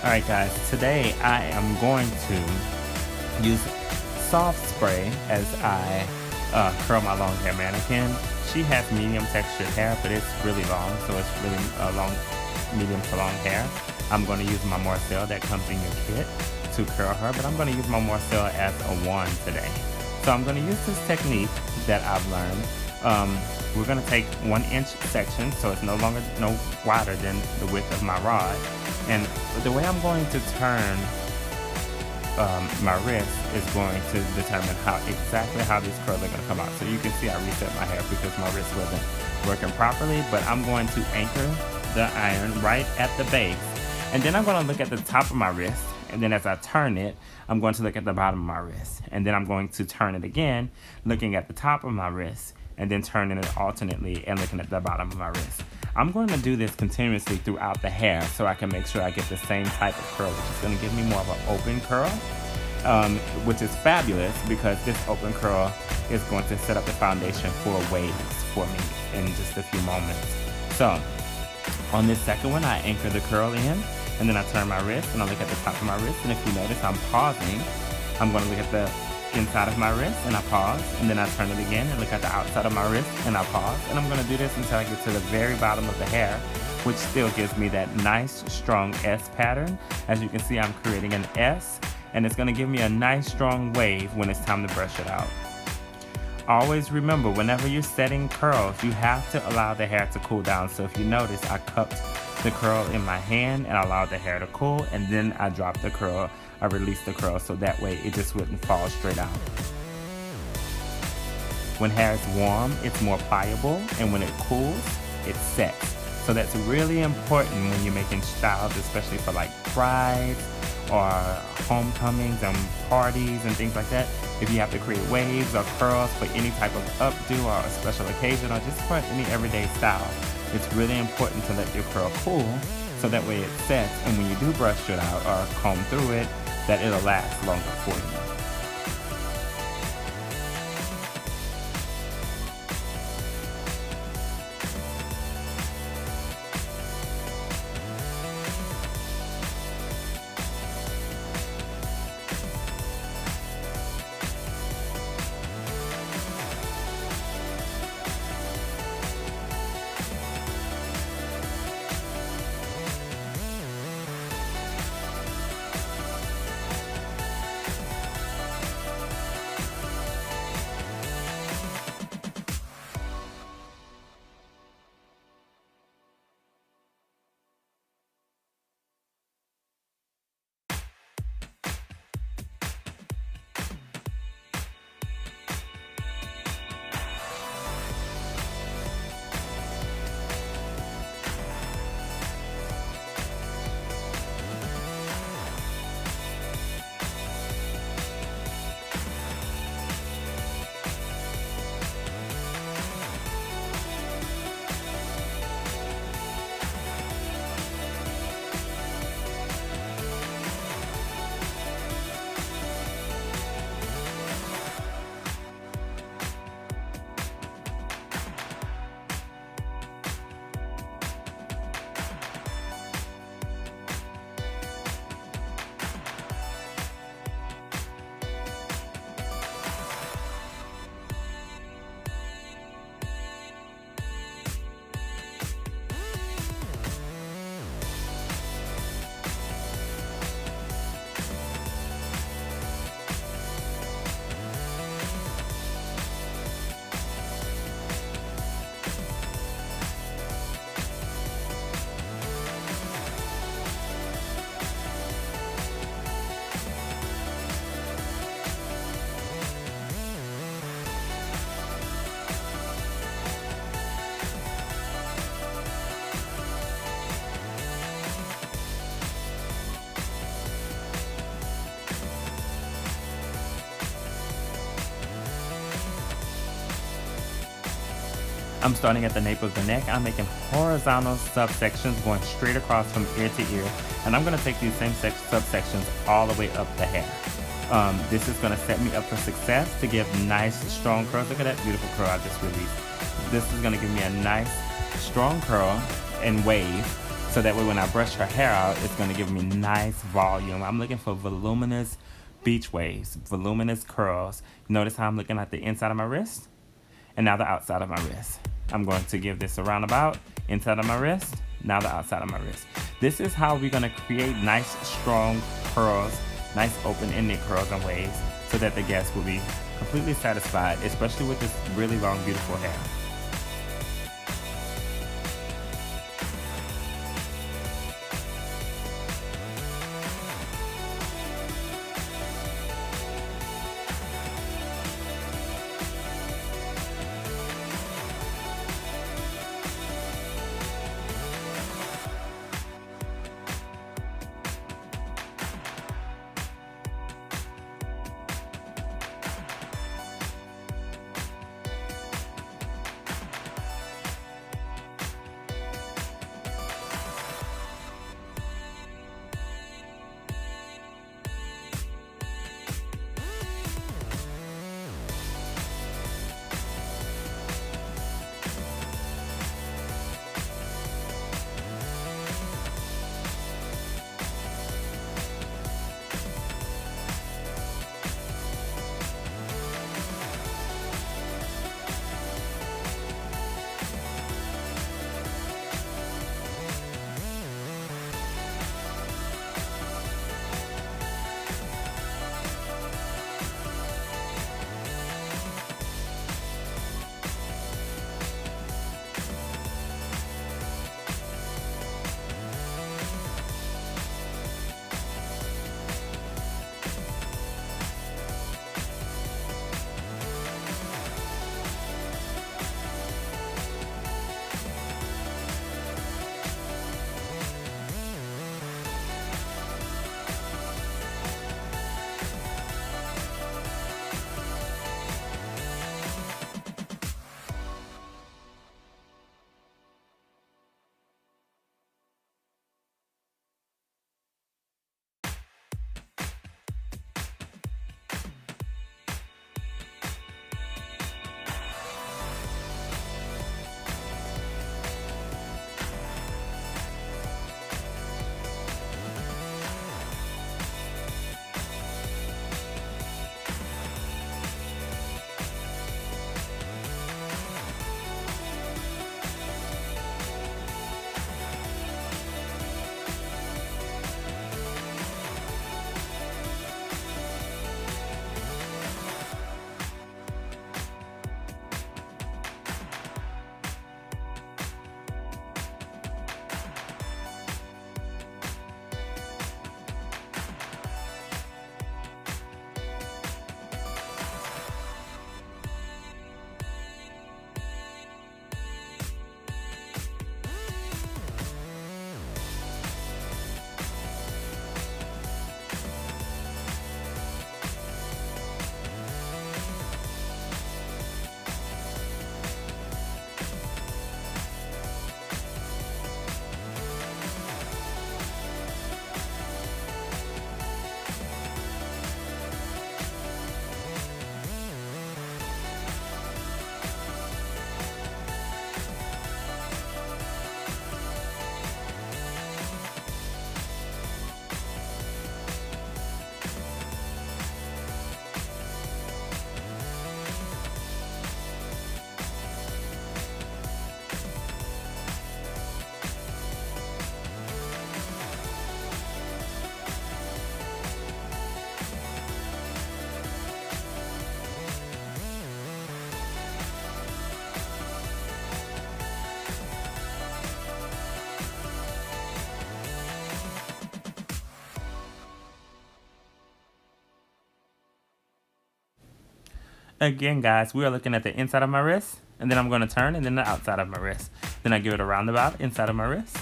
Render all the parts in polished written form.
Alright guys, today I am going to use soft spray as I curl my long hair mannequin. She has medium textured hair, but it's really long, so it's really long, medium to long hair. I'm going to use my Morcel that comes in your kit to curl her, but I'm going to use my Morcel as a wand today. So I'm going to use this technique that I've learned. We're going to take 1 inch section, so it's no wider than the width of my rod. And the way I'm going to turn my wrist is going to determine exactly how these curls are going to come out. So you can see I reset my hair because my wrist wasn't working properly, but I'm going to anchor the iron right at the base. And then I'm going to look at the top of my wrist, and then as I turn it, I'm going to look at the bottom of my wrist. And then I'm going to turn it again, looking at the top of my wrist, and then turning it alternately and looking at the bottom of my wrist. I'm going to do this continuously throughout the hair so I can make sure I get the same type of curl, which is going to give me more of an open curl, which is fabulous because this open curl is going to set up the foundation for waves for me in just a few moments. So on this second one, I anchor the curl in, and then I turn my wrist and I look at the top of my wrist, and if you notice I'm pausing, I'm going to look at the inside of my wrist and I pause, and then I turn it again and look at the outside of my wrist and I pause, and I'm going to do this until I get to the very bottom of the hair, which still gives me that nice strong S pattern. As you can see, I'm creating an S, and it's going to give me a nice strong wave when it's time to brush it out. Always remember, whenever you're setting curls, you have to allow the hair to cool down. So if you notice, I cupped the curl in my hand and allowed the hair to cool, and then I dropped the curl, I released the curl, so that way it just wouldn't fall straight out. When hair is warm, it's more pliable, and when it cools, it sets. So that's really important when you're making styles, especially for like brides or homecomings and parties and things like that. If you have to create waves or curls for any type of updo or a special occasion or just for any everyday style, it's really important to let your curl cool so that way it sets, and when you do brush it out or comb through it, that it'll last longer for you. I'm starting at the nape of the neck. I'm making horizontal subsections going straight across from ear to ear. And I'm going to take these same subsections all the way up the hair. This is going to set me up for success to give nice, strong curls. Look at that beautiful curl I just released. This is going to give me a nice, strong curl and wave So that way when I brush her hair out, it's going to give me nice volume. I'm looking for voluminous beach waves, voluminous curls. Notice how I'm looking at the inside of my wrist and now the outside of my wrist. I'm going to give this a roundabout, inside of my wrist, now the outside of my wrist. This is how we're going to create nice, strong curls, nice open-ended curls and waves so that the guest will be completely satisfied, especially with this really long, beautiful hair. Again, guys, we are looking at the inside of my wrist, and then I'm going to turn, and then the outside of my wrist. Then I give it a roundabout inside of my wrist,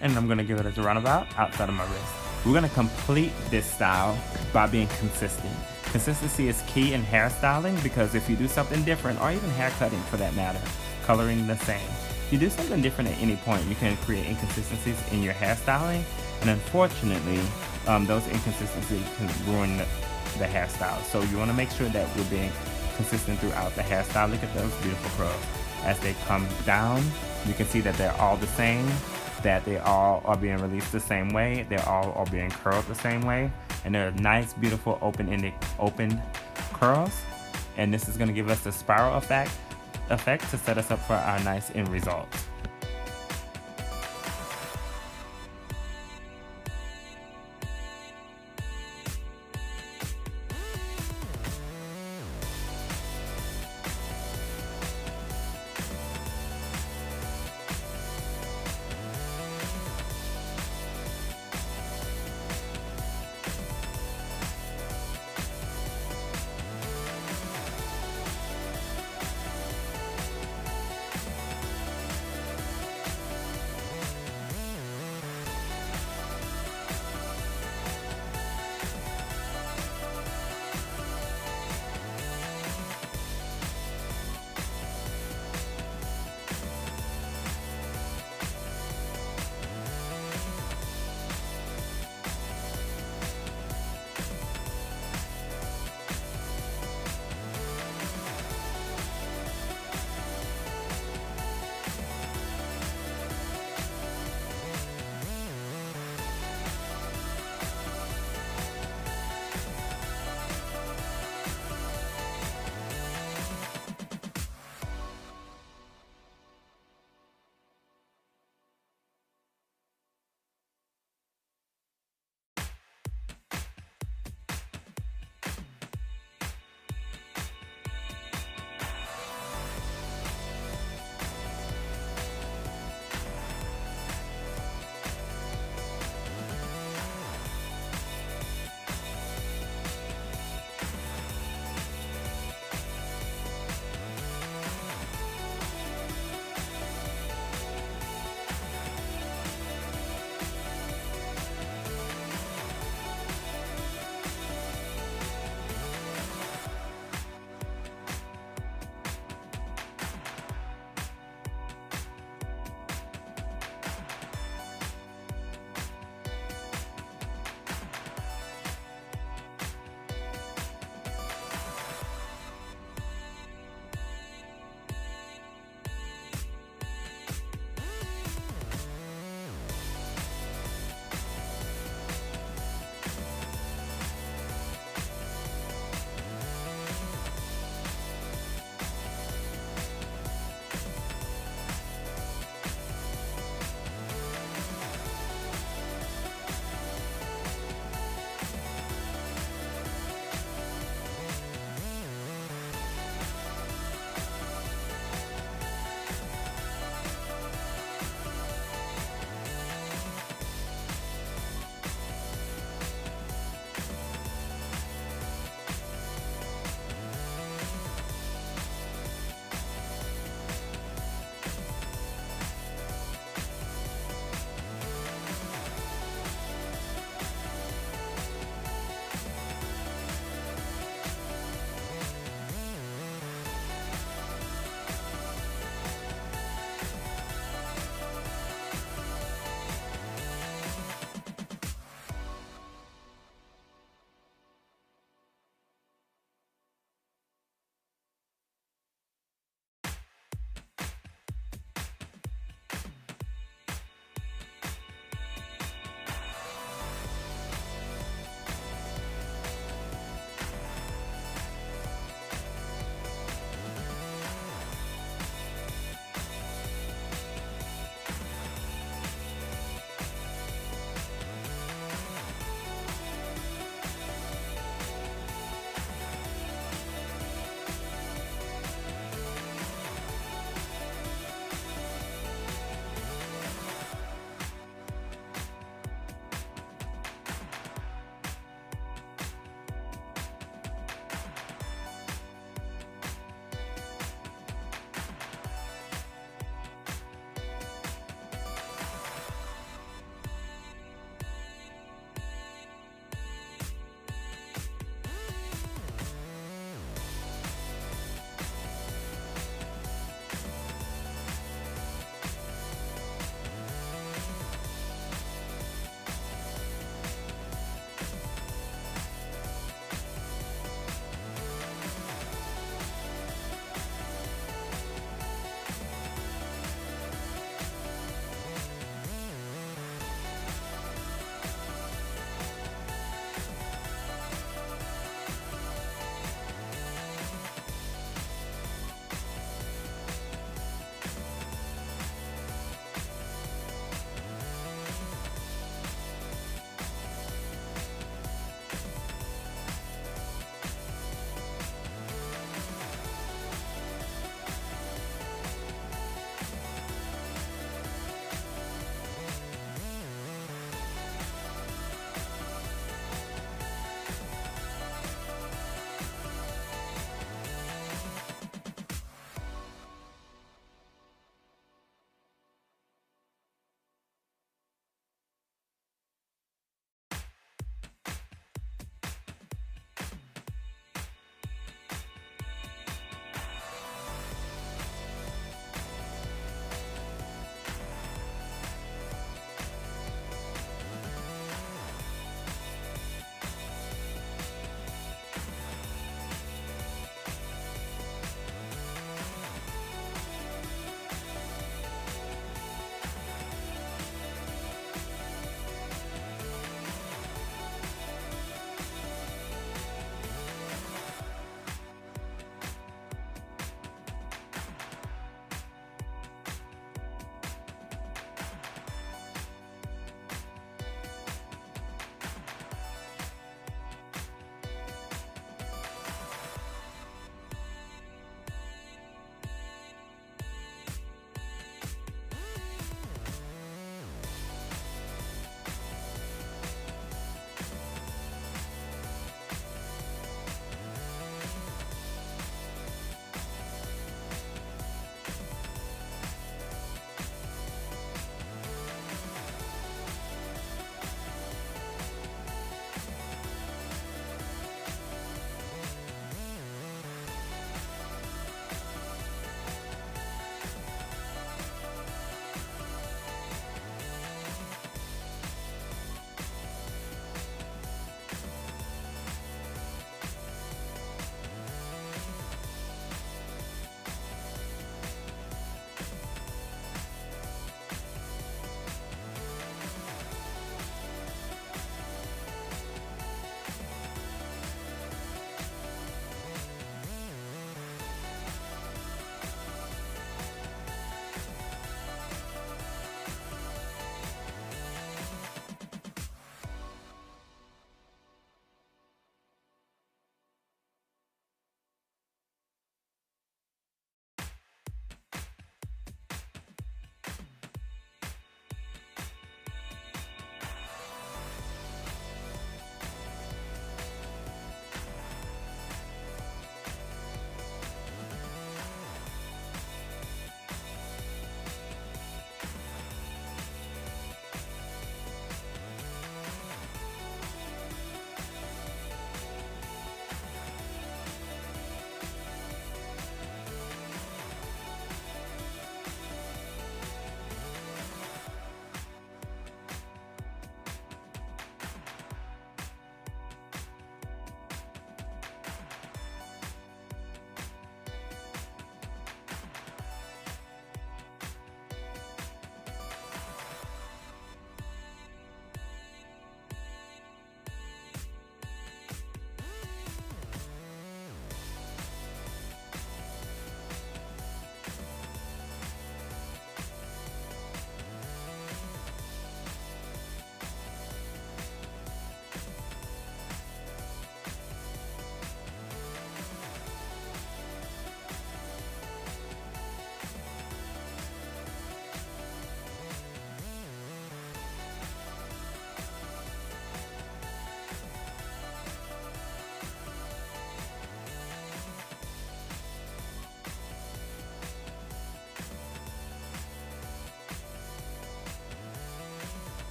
and I'm going to give it a roundabout outside of my wrist. We're going to complete this style by being consistent. Consistency is key in hairstyling because if you do something different, or even hair cutting for that matter, coloring the same, if you do something different at any point, you can create inconsistencies in your hairstyling, and unfortunately, those inconsistencies can ruin the hairstyle. So you want to make sure that we're being consistent throughout the hairstyle. Look at those beautiful curls. As they come down, you can see that they're all the same. that they all are being released the same way. They all are being curled the same way. And they're nice, beautiful, open curls. And this is going to give us the spiral effect to set us up for our nice end result.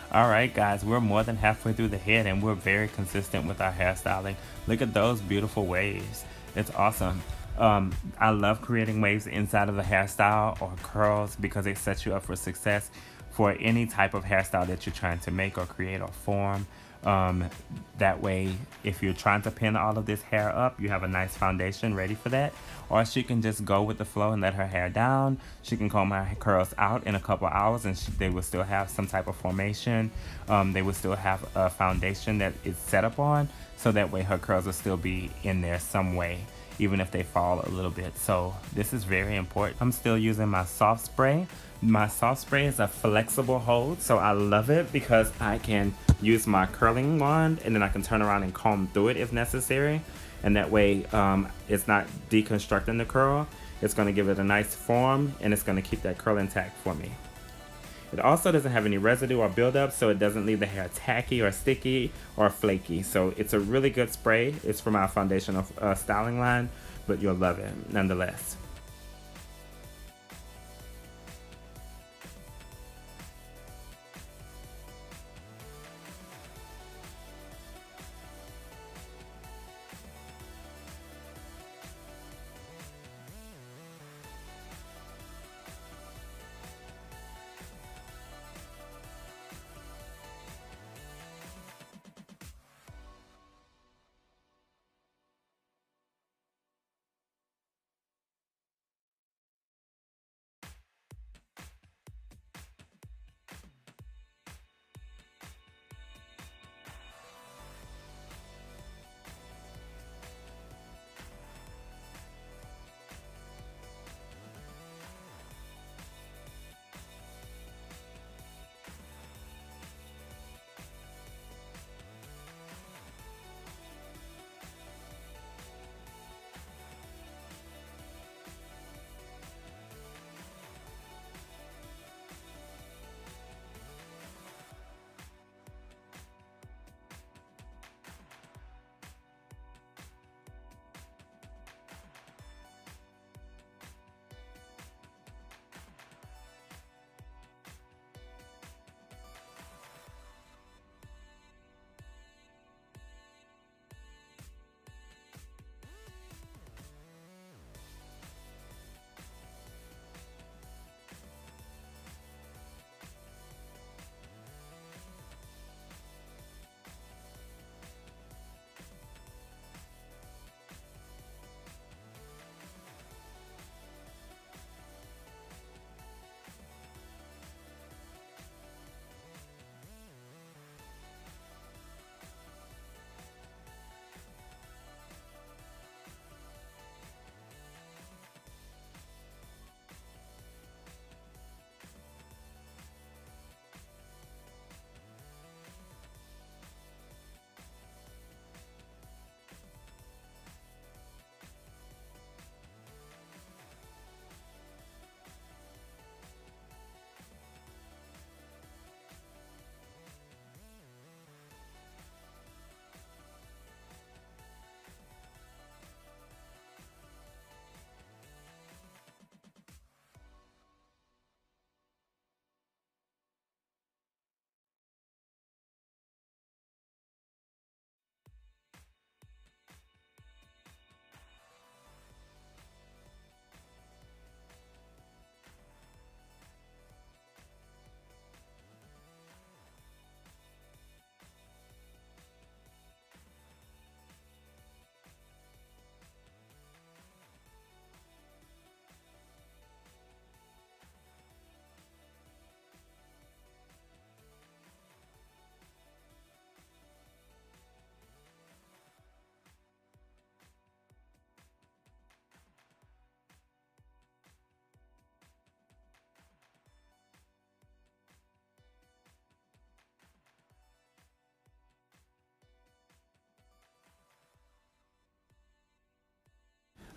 All right, guys, we're more than halfway through the head and we're very consistent with our hairstyling. Look at those beautiful waves. It's awesome. I love creating waves inside of the hairstyle or curls because it sets you up for success for any type of hairstyle that you're trying to make or create or form. Um, that way, if you're trying to pin all of this hair up, you have a nice foundation ready for that. Or she can just go with the flow and let her hair down. She can comb her curls out in a couple hours and they will still have some type of formation. They will still have a foundation that is set up on, so that way her curls will still be in there some way, even if they fall a little bit. So this is very important. I'm still using my soft spray. My soft spray is a flexible hold, so I love it because I can use my curling wand and then I can turn around and comb through it if necessary. And that way it's not deconstructing the curl. It's going to give it a nice form and it's going to keep that curl intact for me. It also doesn't have any residue or buildup, so it doesn't leave the hair tacky or sticky or flaky. So it's a really good spray. It's from our foundational styling line, but you'll love it nonetheless.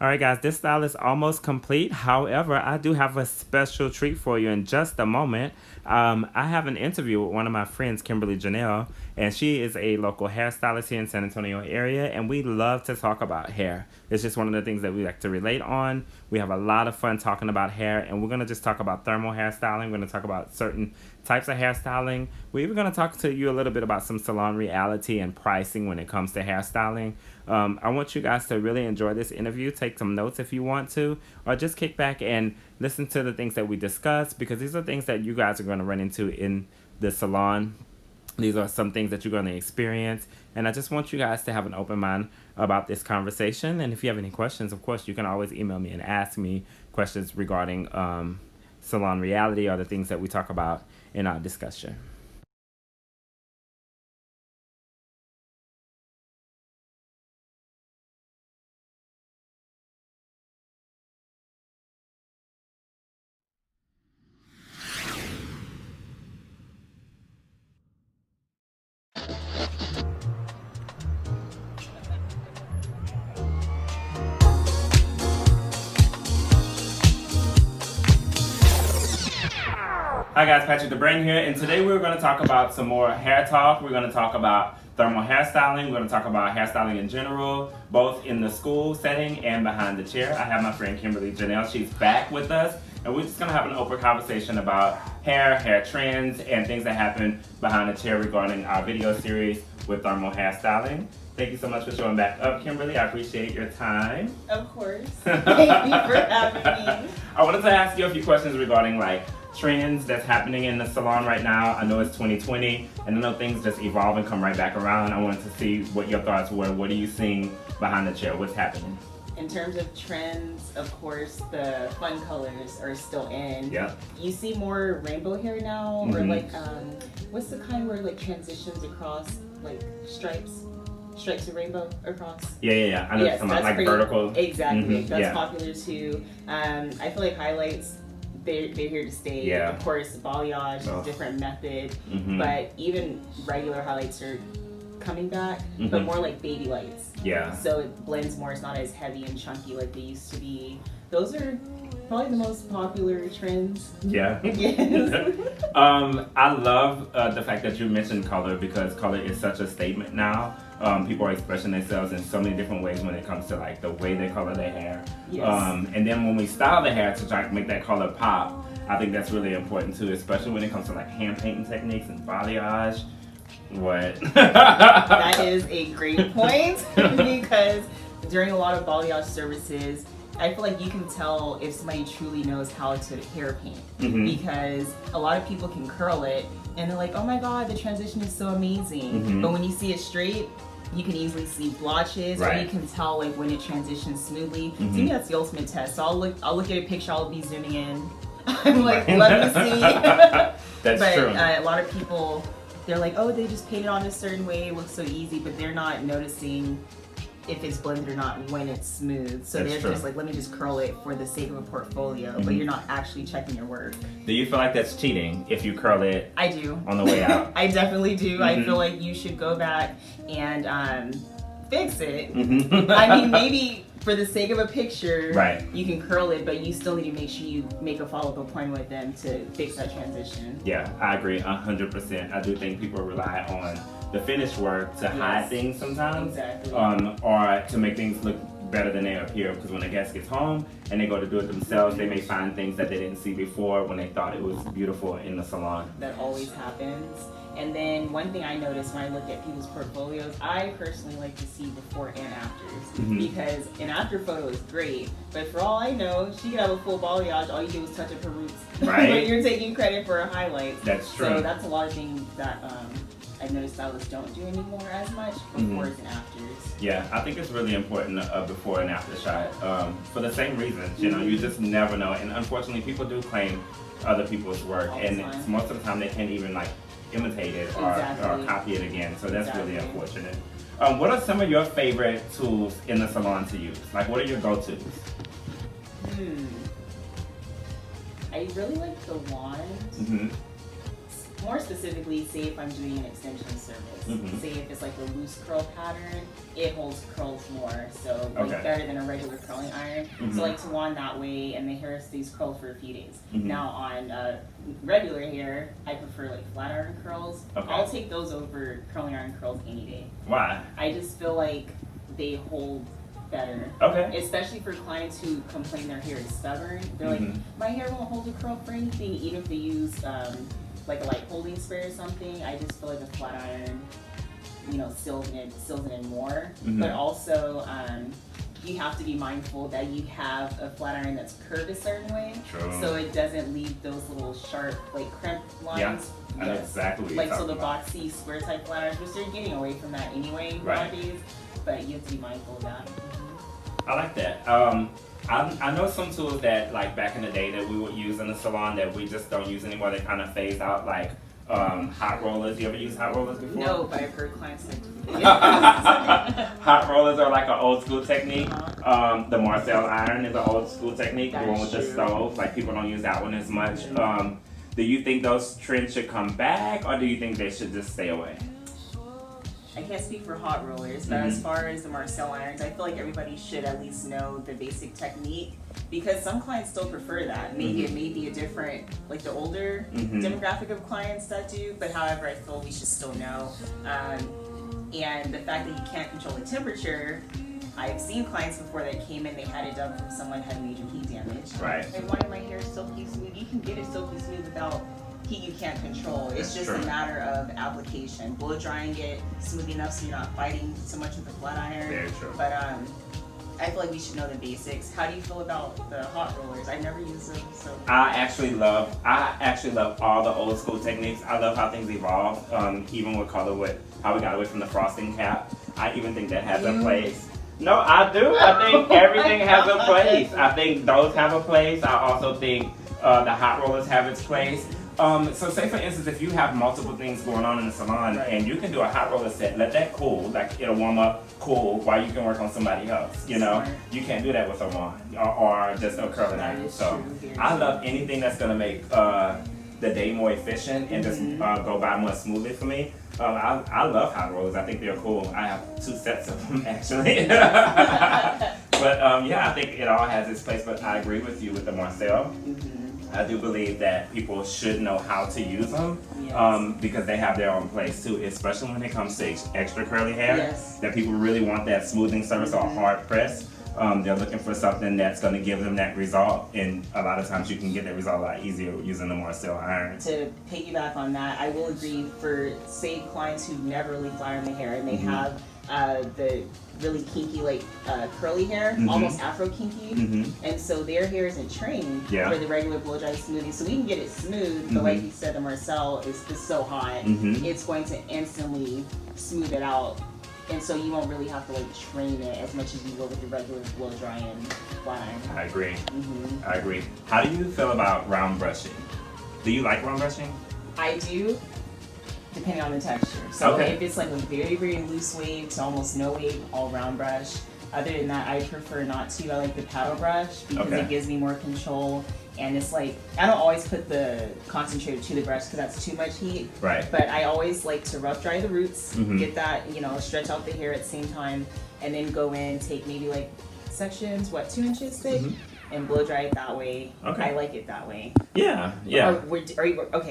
All right, guys, this style is almost complete. However, I do have a special treat for you in just a moment. I have an interview with one of my friends, Kimberly Janelle, and she is a local hairstylist here in San Antonio area, and we love to talk about hair. It's just one of the things that we like to relate on. We have a lot of fun talking about hair, and we're going to just talk about thermal hairstyling. We're going to talk about certain types of hairstyling. We're even going to talk to you a little bit about some salon reality and pricing when it comes to hairstyling. I want you guys to really enjoy this interview. Take some notes if you want to, or just kick back and listen to the things that we discuss, because these are things that you guys are going to run into in the salon. These are some things that you're going to experience, and I just want you guys to have an open mind about this conversation. And if you have any questions, of course, you can always email me and ask me questions regarding salon reality or the things that we talk about in our discussion. Hi guys, Patrick the Brain here, and today we're going to talk about some more hair talk. We're going to talk about thermal hairstyling. We're going to talk about hairstyling in general, both in the school setting and behind the chair. I have my friend Kimberly Janelle. She's back with us, and we're just going to have an open conversation about hair trends, and things that happen behind the chair regarding our video series with thermal hairstyling. Thank you so much for showing back up, Kimberly. I appreciate your time. Of course. Thank you for having me. I wanted to ask you a few questions regarding trends that's happening in the salon right now. I know it's 2020, and I know things just evolve and come right back around. I wanted to see what your thoughts were. What are you seeing behind the chair? What's happening? In terms of trends, of course, the fun colors are still in. Yeah. You see more rainbow hair now, or what's the kind where transitions across stripes? Stripes of rainbow across. Yeah. I know yes, some pretty, vertical. Exactly. That's popular too. I feel like highlights, they're here to stay. Yeah. Of course, balayage is a different method, but even regular highlights are coming back, but more like baby lights. Yeah. So it blends more. It's not as heavy and chunky like they used to be. Those are probably the most popular trends. Yeah. Yes. I love the fact that you mentioned color, because color is such a statement now. People are expressing themselves in so many different ways when it comes to the way they color their hair. Yes. And then when we style the hair to try to make that color pop, I think that's really important too, especially when it comes to hand painting techniques and balayage. What? That is a great point, because during a lot of balayage services, I feel like you can tell if somebody truly knows how to hair paint, because a lot of people can curl it and they're like, oh my god, the transition is so amazing. But when you see it straight, you can easily see blotches, or you can tell when it transitions smoothly. To me, that's the ultimate test. So I'll look at a picture, I'll be zooming in. I'm like, let me see. That's true. A lot of people, they're like, oh, they just paint it on a certain way, it looks so easy, but they're not noticing if it's blended or not when it's smooth. So they're just like, let me just curl it for the sake of a portfolio, but you're not actually checking your work. Do you feel like that's cheating if you curl it? I do. On the way out? I definitely do. I feel like you should go back and fix it. I mean, maybe for the sake of a picture, you can curl it, but you still need to make sure you make a follow-up appointment with them to fix that transition. Yeah, I agree 100%. I do think people rely on the finished work to hide things sometimes, or to make things look better than they appear, because when a guest gets home and they go to do it themselves, they may find things that they didn't see before when they thought it was beautiful in the salon. That always happens. And then one thing I notice when I look at people's portfolios, I personally like to see before and afters, because an after photo is great, but for all I know, she could have a full balayage, all you do is touch up her roots. But you're taking credit for her highlights. That's true. So that's a lot of things that I've noticed stylists don't do anymore as much, befores and afters. Yeah, I think it's really important, before and after shot, for the same reasons. You know, you just never know, and unfortunately, people do claim other people's work, and most of the time they can't even imitate it or copy it again. So that's really unfortunate. What are some of your favorite tools in the salon to use? What are your go-tos? I really like the wand. more specifically, say if I'm doing an extension service, say if it's like a loose curl pattern, it holds curls more, so like better than a regular curling iron. So like to wand that way, and the hair stays curled for a few days. Now on regular hair, I prefer like flat iron curls. I'll take those over curling iron curls any day. Why? I just feel like they hold better. Especially for clients who complain their hair is stubborn. They're like, my hair won't hold a curl for anything, even if they use like a light holding spray or something. I just feel like a flat iron, you know, seals it in more. But also, you have to be mindful that you have a flat iron that's curved a certain way, so it doesn't leave those little sharp, like crimp lines. I know exactly what like you're so the about. boxy square type flat irons, which they're getting away from that anyway nowadays. But you have to be mindful of that. I like that. I know some tools that, like back in the day, that we would use in the salon that we just don't use anymore. They kind of phased out, like hot rollers. You ever use hot rollers before? No, but I've heard clients like hot rollers are like an old school technique. The Marcel iron is an old school technique, the one with the stove. Like people don't use that one as much. Do you think those trends should come back, or do you think they should just stay away? I can't speak for hot rollers, but as far as the Marcel irons, I feel like everybody should at least know the basic technique, because some clients still prefer that. Maybe it may be a different, like the older demographic of clients that do, but however, I feel we should still know. And the fact that you can't control the temperature, I've seen clients before that came in, they had it done from someone who had major heat damage. They wanted my hair silky smooth. You can get it silky smooth without heat you can't control. It's just a matter of application. Blow drying it smooth enough so you're not fighting so much with the flat iron. Very true. But I feel like we should know the basics. How do you feel about the hot rollers? I've never used them, so. I actually love all the old school techniques. I love how things evolve, even with color, with how we got away from the frosting cap. I even think that has a place. No, I do. I think everything has a place. I think those have a place. I also think the hot rollers have its place. So say for instance, if you have multiple things going on in the salon and you can do a hot roller set, let that cool, like it'll warm up, cool, while you can work on somebody else, you know? You can't do that with a wand or just a curling iron. So I love anything that's gonna make the day more efficient and just go by more smoothly for me. I love hot rollers. I think they're cool. I have 2 sets of them actually. But yeah, I think it all has its place, but I agree with you with the Marcel. I do believe that people should know how to use them because they have their own place too, especially when it comes to extra curly hair. That people really want that smoothing service or hard press. They're looking for something that's going to give them that result, and a lot of times you can get that result a lot easier using the Marcel iron. To piggyback on that, I will agree for, say, clients who never really flat iron the hair and they have the really kinky, like curly hair, almost afro kinky, and so their hair isn't trained for the regular blow dry smoothing, so we can get it smooth, but like you said, the Marcel is so hot, it's going to instantly smooth it out, and so you won't really have to like train it as much as you will with the regular blow dry and flat iron. I agree. I agree. How do you feel about round brushing? Do you like round brushing? I do, depending on the texture. So if it's like a very, very loose wave to almost no wave, all round brush. Other than that, I prefer not to. I like the paddle brush because it gives me more control. And it's like, I don't always put the concentrator to the brush because that's too much heat. But I always like to rough dry the roots, get that, you know, stretch out the hair at the same time, and then go in, take maybe like sections, 2 inches thick, and blow dry it that way. I like it that way. Yeah.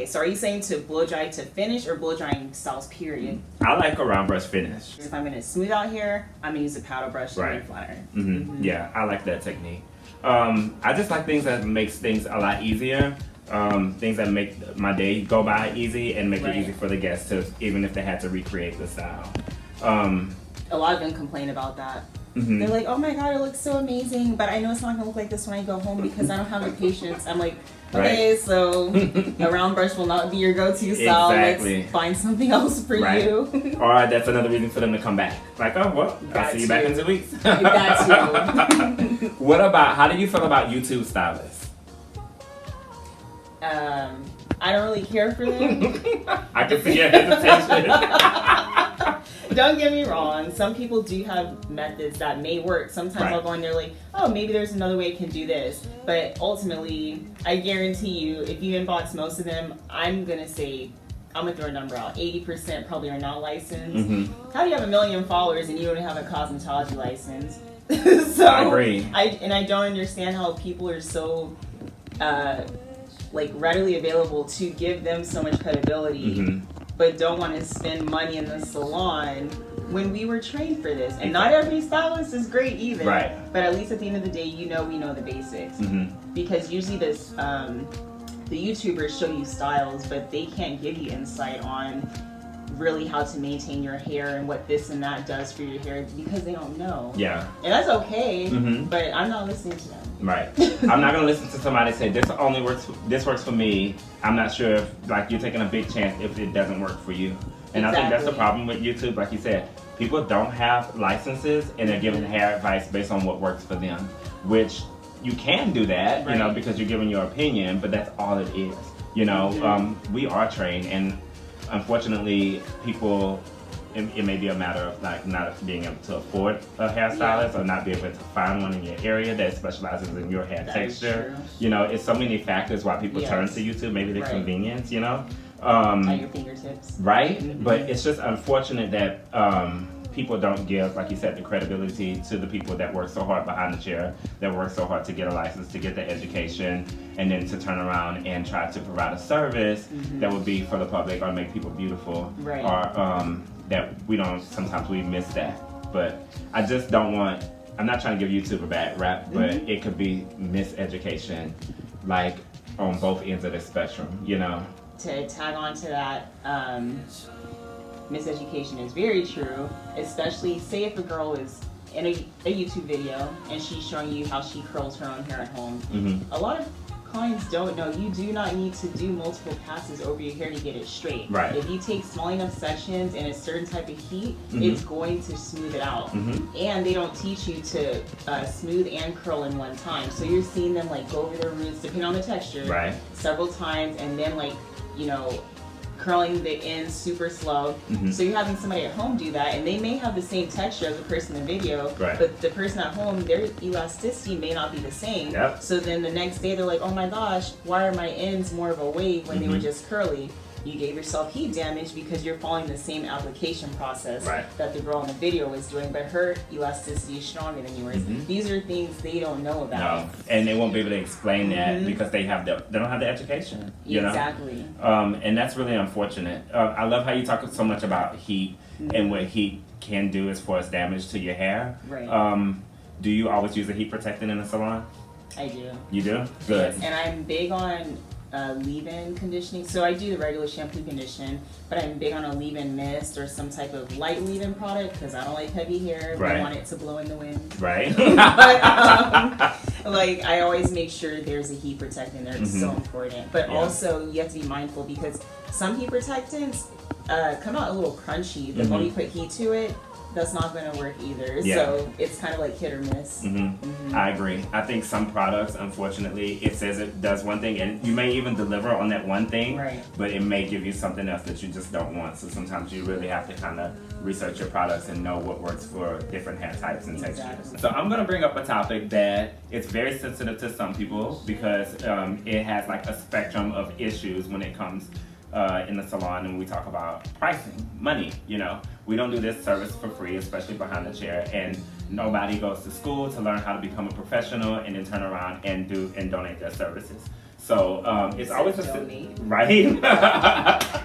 So are you saying to blow dry to finish or blow drying styles period? I like a round brush finish. If I'm going to smooth out hair, I'm going to use a paddle brush and flat iron. Yeah, I like that technique. I just like things that makes things a lot easier. Things that make my day go by easy and make it easy for the guests to, even if they had to recreate the style. A lot of them complain about that. They're like, oh my god, it looks so amazing, but I know it's not going to look like this when I go home because I don't have the patience. I'm like, okay, so a round brush will not be your go-to style. Let's find something else for you. Or that's another reason for them to come back. Like, oh, well, I'll see you back in 2 weeks. That too. What about, how do you feel about YouTube stylists? I don't really care for them. I can see your hesitation. Don't get me wrong, some people do have methods that may work. Sometimes I'll go in there like, oh, maybe there's another way I can do this. But ultimately, I guarantee you, if you inbox most of them, I'm going to say I'm gonna throw a number out. 80% probably are not licensed. How do you have 1 million followers and you don't have a cosmetology license? So I agree. I don't understand how people are so like readily available to give them so much credibility, but don't want to spend money in the salon when we were trained for this. And not every stylist is great either. Right. But at least at the end of the day, we know the basics. Because usually this the YouTubers show you styles, but they can't give you insight on really how to maintain your hair and what this and that does for your hair because they don't know. Yeah. And that's okay, but I'm not listening to them. Right. I'm not gonna listen to somebody say this only works. This works for me. I'm not sure if like you're taking a big chance if it doesn't work for you. And I think that's the problem with YouTube. Like you said, people don't have licenses and they're giving hair advice based on what works for them, which you can do that, you know, because you're giving your opinion, but that's all it is. You know, we are trained, and unfortunately, people. It may be a matter of like not being able to afford a hairstylist or not be able to find one in your area that specializes in your hair texture. You know, it's so many factors why people turn to YouTube. Maybe the convenience, you know. At your fingertips. Right? But it's just unfortunate that people don't give, like you said, the credibility to the people that work so hard behind the chair, that work so hard to get a license, to get the education, and then to turn around and try to provide a service that would be for the public or make people beautiful. Right. Or that we don't, sometimes we miss that. But I just don't want, I'm not trying to give YouTube a bad rap, but it could be miseducation, like on both ends of the spectrum, you know? To tag on to that, miseducation is very true, especially say if a girl is in a YouTube video and she's showing you how she curls her own hair at home. A lot of clients don't know you do not need to do multiple passes over your hair to get it straight. Right. If you take small enough sections and a certain type of heat, it's going to smooth it out. And they don't teach you to smooth and curl in one time. So you're seeing them like go over their roots, depending on the texture, several times, and then like, you know, curling the ends super slow. So you're having somebody at home do that, and they may have the same texture as the person in the video, but the person at home, their elasticity may not be the same. So then the next day they're like, oh my gosh, why are my ends more of a wave when they were just curly? You gave yourself heat damage because you're following the same application process that the girl in the video was doing, but her elasticity is stronger than yours. These are things they don't know about. No, and they won't be able to explain that because they don't have the education. You know? And that's really unfortunate. I love how you talk so much about heat and what heat can do as far as damage to your hair. Do you always use a heat protectant in the salon? I do. You do? Good. Yes, and I'm big on leave-in conditioning. So I do the regular shampoo condition, but I'm big on a leave-in mist or some type of light leave-in product because I don't like heavy hair. I want it to blow in the wind. But like I always make sure there's a heat protectant there. It's so important. But also you have to be mindful because some heat protectants come out a little crunchy. The more you put heat to it, that's not going to work either. So it's kind of like hit or miss. I agree. I think some products, unfortunately, it says it does one thing, and you may even deliver on that one thing, but it may give you something else that you just don't want. So sometimes you really have to kind of research your products and know what works for different hair types and textures. So I'm going to bring up a topic that it's very sensitive to some people because it has like a spectrum of issues when it comes in the salon, and we talk about pricing, money. You know, we don't do this service for free, especially behind the chair, and nobody goes to school to learn how to become a professional and then turn around and donate their services. So it's always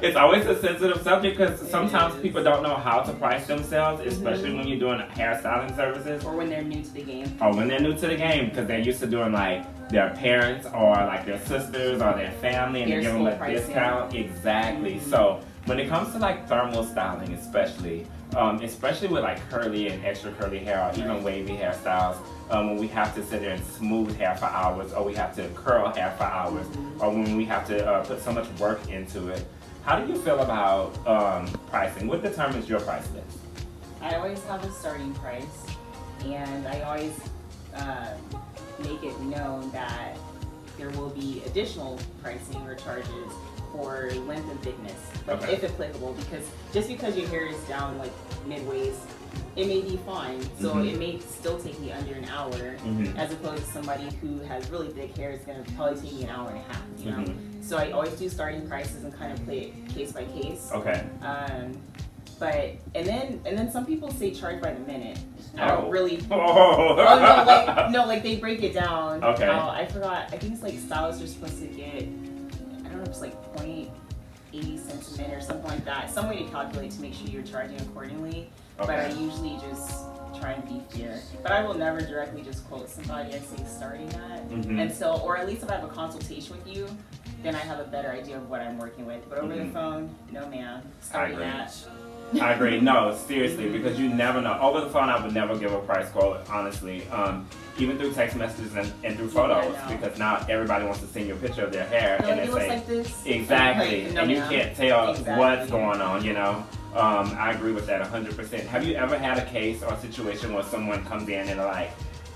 it's always a sensitive subject because sometimes people don't know how to price themselves, especially when you're doing hairstyling services, or when they're new to the game. Because they're used to doing like their parents or like their sisters or their family, and they give them a discount. Exactly. So when it comes to like thermal styling, especially with like curly and extra curly hair or even wavy hairstyles, when we have to sit there and smooth hair for hours, or we have to curl hair for hours, or when we have to put so much work into it. How do you feel about pricing? What determines your price list? I always have a starting price, and I always make it known that there will be additional pricing or charges for length and thickness, if applicable, because just because your hair is down like mid-waist it may be fine. So it may still take me under an hour, as opposed to somebody who has really thick hair is going to probably take me an hour and a half, you know? So I always do starting prices and kind of play it case by case. Okay. But, and then some people say charge by the minute. I don't really. Like they break it down. Okay. I forgot. I think it's like stylists are supposed to get, I don't know if it's like 0.80 cents a minute or something like that. Some way to calculate to make sure you're charging accordingly. Okay. But I usually just try and be fair. But I will never directly just quote somebody. I say starting at until, or at least if I have a consultation with you, then I have a better idea of what I'm working with. But over the phone, no ma'am. Starting at. I agree. No, seriously, because you never know. Over the phone, I would never give a price quote, honestly. Even through text messages and through photos, because now everybody wants to send you a picture of their hair and they say, like this. Exactly, and you can't tell what's going on, I agree with that 100%. Have you ever had a case or a situation where someone comes in and they're like,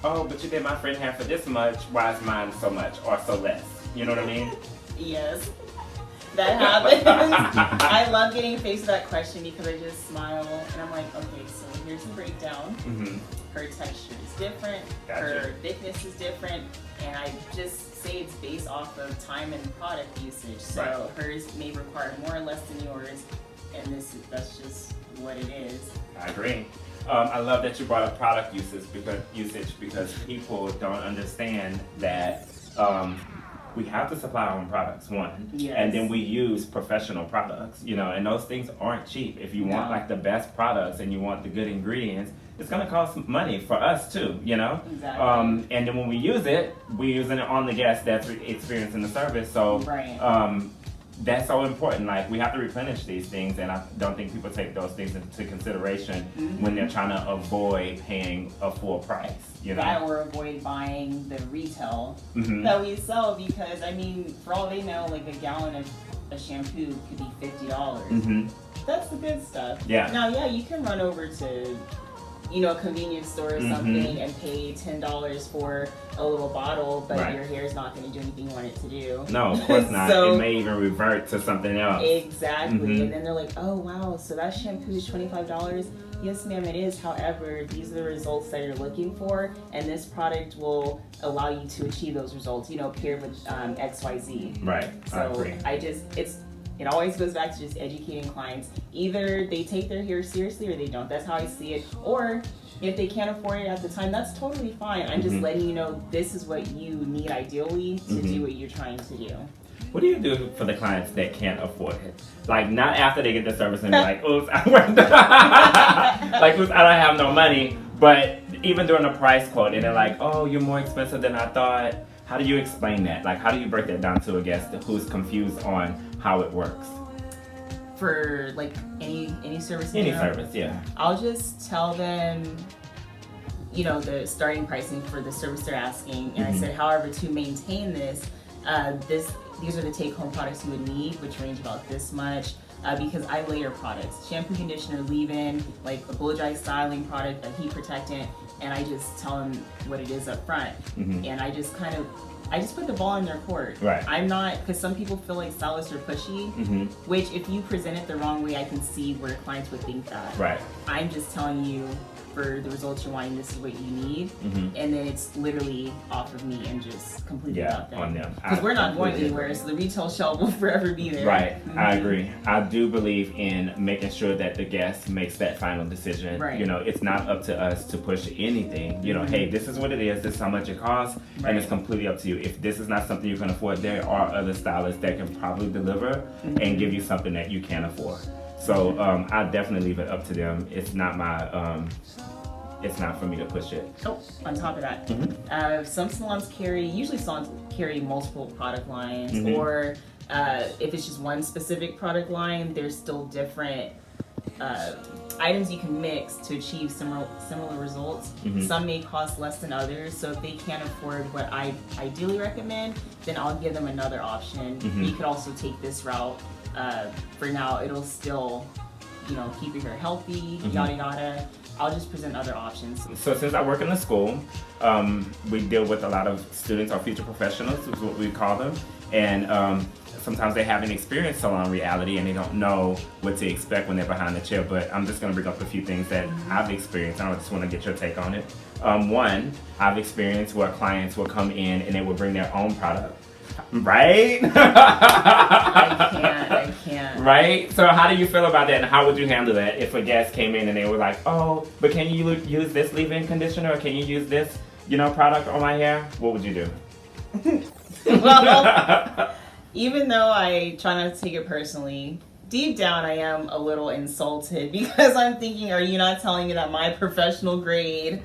oh, but you did my friend hair for this much, why is mine so much or so less? You know what I mean? Yes. That happens. I love getting faced with that question because I just smile and I'm like, okay, so here's the breakdown. Her texture is different, her thickness is different, and I just say it's based off of time and product usage. So hers may require more or less than yours, and that's just what it is. I agree. I love that you brought up product usage because people don't understand that we have to supply our own products, one, and then we use professional products, and those things aren't cheap. If you want like the best products and you want the good ingredients, it's going to cost money for us too, Exactly. And then when we use it, we're using it on the guest that's experiencing the service. So that's so important. Like, we have to replenish these things, and I don't think people take those things into consideration when they're trying to avoid paying a full price. That or avoid buying the retail that we sell, because I mean, for all they know, like a gallon of a shampoo could be $50. That's the good stuff. Now, you can run over to a convenience store or something and pay $10 for a little bottle, but your hair is not going to do anything you want it to do. No, of course not. So, it may even revert to something else. Exactly. And then they're like, oh wow, so that shampoo is $25? Yes ma'am, it is. However, these are the results that you're looking for, and this product will allow you to achieve those results, paired with XYZ. Right. So I agree. It always goes back to just educating clients. Either they take their hair seriously or they don't. That's how I see it. Or if they can't afford it at the time, that's totally fine. I'm just letting you know this is what you need ideally to do what you're trying to do. What do you do for the clients that can't afford it? Like, not after they get the service and be like, oops, I went like, oops, I don't have no money. But even during a price quote, and they're like, oh, you're more expensive than I thought. How do you explain that? Like, how do you break that down to a guest who's confused on how it works? For like any service? Any service, yeah. I'll just tell them, the starting pricing for the service they're asking. And I said, however, to maintain this, these are the take-home products you would need, which range about this much. Because I layer products, shampoo, conditioner, leave-in, like a blow-dry styling product, a heat protectant, and I just tell them what it is up front. And I just put the ball in their court. Right. I'm not, because some people feel like stylists are pushy, which if you present it the wrong way, I can see where clients would think that. Right. I'm just telling you, for the results you're wanting, this is what you need, and then it's literally off of me and just completely about them. On them. Because we're not going anywhere, so the retail shelf will forever be there. Right, I agree. I do believe in making sure that the guest makes that final decision. Right. It's not up to us to push anything. Hey, this is what it is, this is how much it costs, and it's completely up to you. If this is not something you can afford, there are other stylists that can probably deliver and give you something that you can't afford. So I definitely leave it up to them. It's not my, it's not for me to push it. Oh, on top of that, some salons usually salons carry multiple product lines, or if it's just one specific product line, there's still different items you can mix to achieve similar results. Some may cost less than others, so if they can't afford what I ideally recommend, then I'll give them another option. You could also take this route. For now, it'll still, keep your hair healthy, yada yada. I'll just present other options. So since I work in the school, we deal with a lot of students or future professionals, is what we call them. And sometimes they haven't experienced salon reality and they don't know what to expect when they're behind the chair. But I'm just going to bring up a few things that I've experienced. I just want to get your take on it. One, I've experienced where clients will come in and they will bring their own product. Right? I can't. Right? So how do you feel about that, and how would you handle that if a guest came in and they were like, oh, but can you use this leave-in conditioner, or can you use this, product on my hair? What would you do? Well, even though I try not to take it personally, deep down I am a little insulted because I'm thinking, are you not telling me that my professional grade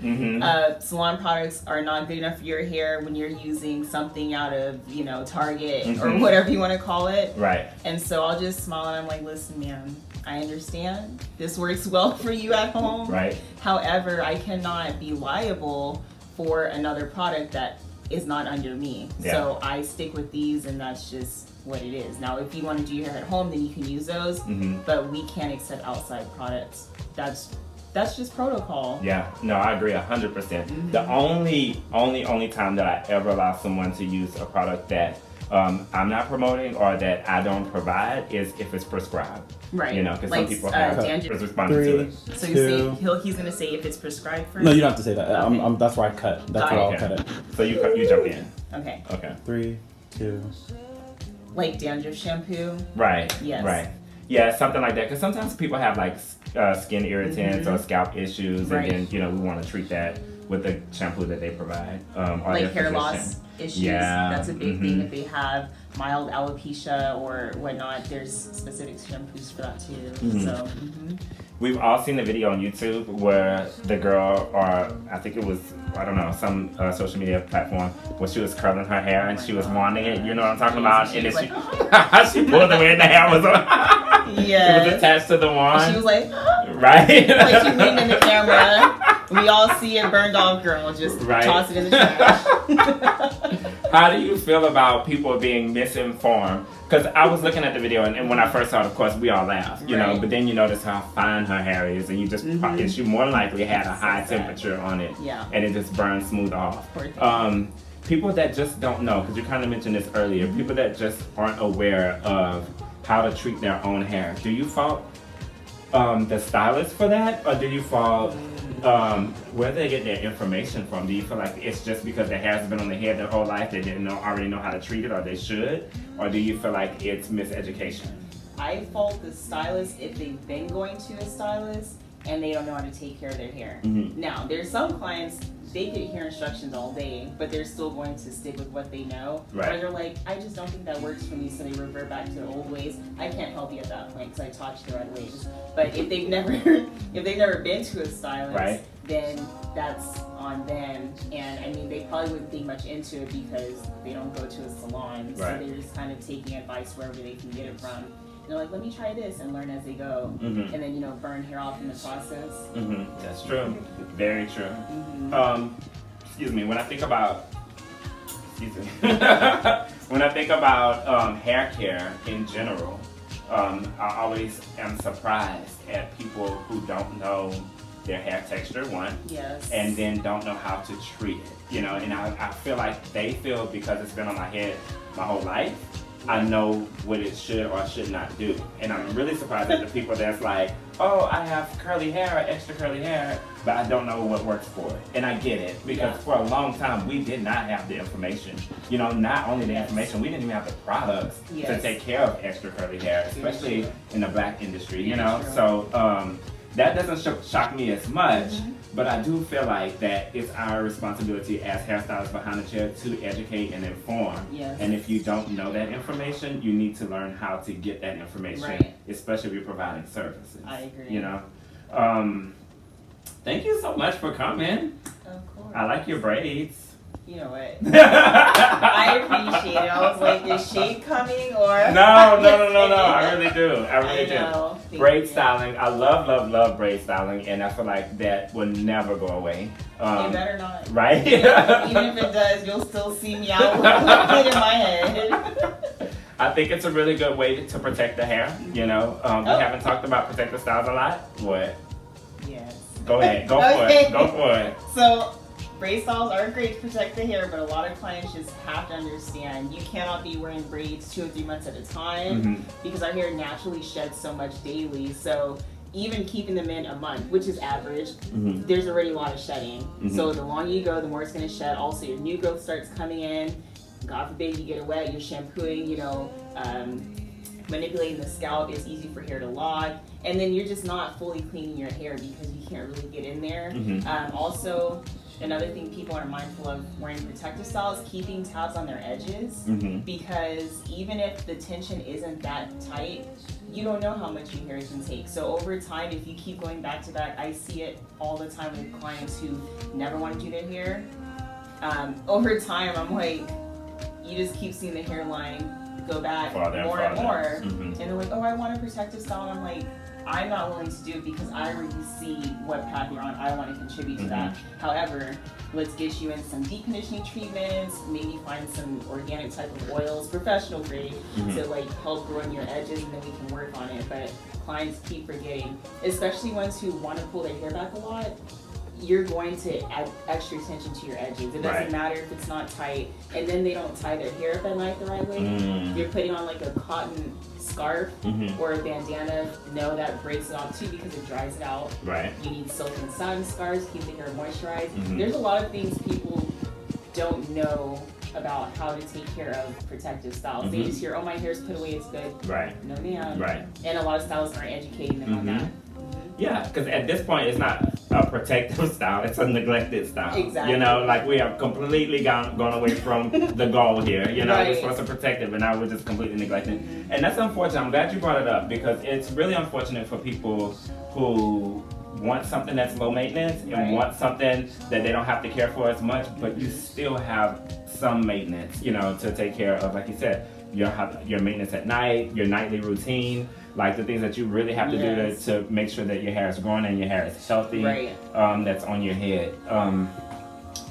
salon products are not good enough for your hair when you're using something out of, Target or whatever you want to call it? Right. And so I'll just smile and I'm like, listen, ma'am, I understand. This works well for you at home. Right. However, I cannot be liable for another product that is not under me. Yeah. So I stick with these, and that's just what it is. Now, if you want to do your hair at home, then you can use those, but we can't accept outside products. That's just protocol. Yeah, no, I agree 100%. The only time that I ever allow someone to use a product that I'm not promoting or that I don't provide is if it's prescribed. Right. Because some people have responded to it. So you say he's going to say if it's prescribed first? No, you don't have to say that. Okay. That's where I cut. That's where I'll cut it. So you jump in. Okay. 3, 2. Like dandruff shampoo? Right. Yes. Right. Yeah, something like that. Because sometimes people have like skin irritants or scalp issues, Right. and then we want to treat that with the shampoo that they provide. Or Like their hair physician. loss issues. Yeah. That's a big thing. If they have mild alopecia or whatnot, there's specific shampoos for that too. So. We've all seen the video on YouTube where the girl, or I think it was, I don't know, some social media platform, where she was curling her hair and she was wanding it. You know what I'm talking about? And then she pulled it and the hair was on. Yeah. It was attached to the wand. She was like, right? like she leaned in the camera. We all see it burned off, girl. Just toss it in the trash. How do you feel about people being misinformed? Because I was looking at the video, and when I first saw it, of course, we all laughed, Right. but then you notice how fine her hair is, and you just, and she more than likely had a high temperature on it, Yeah. and it just burned smooth off. Poor thing. People that just don't know, because you kind of mentioned this earlier, people that just aren't aware of how to treat their own hair, do you fault the stylist for that, or do you fault where they get their information from? Do you feel like it's just because their hair has been on their head their whole life, they didn't already know how to treat it, or they should? Or do you feel like it's miseducation? I fault the stylist if they've been going to a stylist and they don't know how to take care of their hair. Now, there's some clients, they get hair instructions all day, but they're still going to stick with what they know. Right. Or they're like, I just don't think that works for me, so they revert back to their old ways. I can't help you at that point because I taught you the right ways. But if they've never been to a stylist, Right. then that's on them. And I mean, they probably wouldn't think much into it because they don't go to a salon. Right. So they're just kind of taking advice wherever they can get it from. They're like, let me try this and learn as they go. And then, burn hair off in the process. That's true. Very true. Excuse me, when I think about hair care in general, I always am surprised at people who don't know their hair texture, one, Yes. and then don't know how to treat it, and I feel like they feel because it's been on my head my whole life, I know what it should or should not do. And I'm really surprised at the people that's like, oh, I have curly hair or extra curly hair, but I don't know what works for it. And I get it, because for a long time, we did not have the information. Not only the information, we didn't even have the products to take care of extra curly hair, especially in the black industry, So that doesn't shock me as much, but I do feel like that it's our responsibility as hairstylists behind the chair to educate and inform. Yes. And if you don't know that information, you need to learn how to get that information, Right. especially if you're providing services. I agree. Thank you so much for coming. Of course. I like your braids. You know what? I appreciate it. I was like, is shade coming or? No. I really do. I really know. do. Braid styling. I love braid styling, and I feel like that will never go away. It better not. Right? Even if it does, you'll still see me out with it in my head. I think it's a really good way to protect the hair. We haven't talked about protective styles a lot. What? Yes. Go ahead. Go for it. So, braid styles are great to protect the hair, but a lot of clients just have to understand you cannot be wearing braids 2 or 3 months at a time because our hair naturally sheds so much daily. So even keeping them in a month, which is average, there's already a lot of shedding. So the longer you go, the more it's going to shed. Also, your new growth starts coming in. God forbid you get it wet, you're shampooing, you know, manipulating the scalp. It's easy for hair to log. And then you're just not fully cleaning your hair because you can't really get in there. Also, another thing people are mindful of wearing protective styles, keeping tabs on their edges, because even if the tension isn't that tight, you don't know how much your hair can take. So over time, if you keep going back to back, I see it all the time with clients who never want to do their hair. Over time, I'm like, you just keep seeing the hairline go back more and more. And they're like, oh, I want a protective style. And I'm like, I'm not willing to do it because I already see what path you're on. I want to contribute to that. However, let's get you in some deep conditioning treatments, maybe find some organic type of oils, professional grade, to like help grow in your edges, and then we can work on it. But clients keep forgetting, especially ones who want to pull their hair back a lot. You're going to add extra attention to your edges. It doesn't matter if it's not tight, and then they don't tie their hair up at night the right way. You're putting on like a cotton scarf or a bandana. No, that breaks it off too because it dries it out. You need silk and satin scarves, keep the hair moisturized. There's a lot of things people don't know about how to take care of protective styles. They just hear, oh, my hair's put away, it's good. No, ma'am. And a lot of stylists aren't educating them on that. Yeah, because at this point, it's not a protective style, it's a neglected style. Exactly. You know, like we have completely gone away from the goal here. You know, we're supposed to protect it, but now we're just completely neglecting. And that's unfortunate. I'm glad you brought it up because it's really unfortunate for people who want something that's low maintenance and want something that they don't have to care for as much, but you still have some maintenance, you know, to take care of. Like you said, your maintenance at night, your nightly routine, like the things that you really have to do to make sure that your hair is growing and your hair is healthy, that's on your head.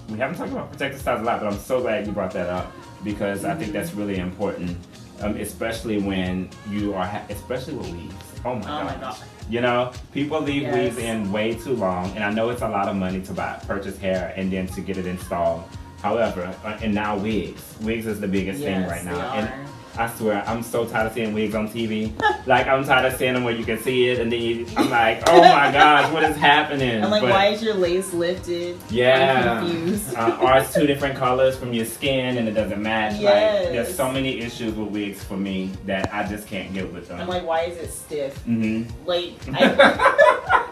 We haven't talked about protective styles a lot, but I'm so glad you brought that up because I think that's really important, especially when you are, especially with weaves. Oh my God. You know, people leave weaves in way too long, and I know it's a lot of money to purchase hair and then to get it installed. However, and now wigs is the biggest thing right now. And I swear, I'm so tired of seeing wigs on TV. Like, I'm tired of seeing them where you can see it, and then I'm like, oh my gosh, what is happening? I'm like, why is your lace lifted? I'm confused. Or it's 2 different colors from your skin, and it doesn't match. Like, there's so many issues with wigs for me that I just can't get with them. I'm like, why is it stiff? Like,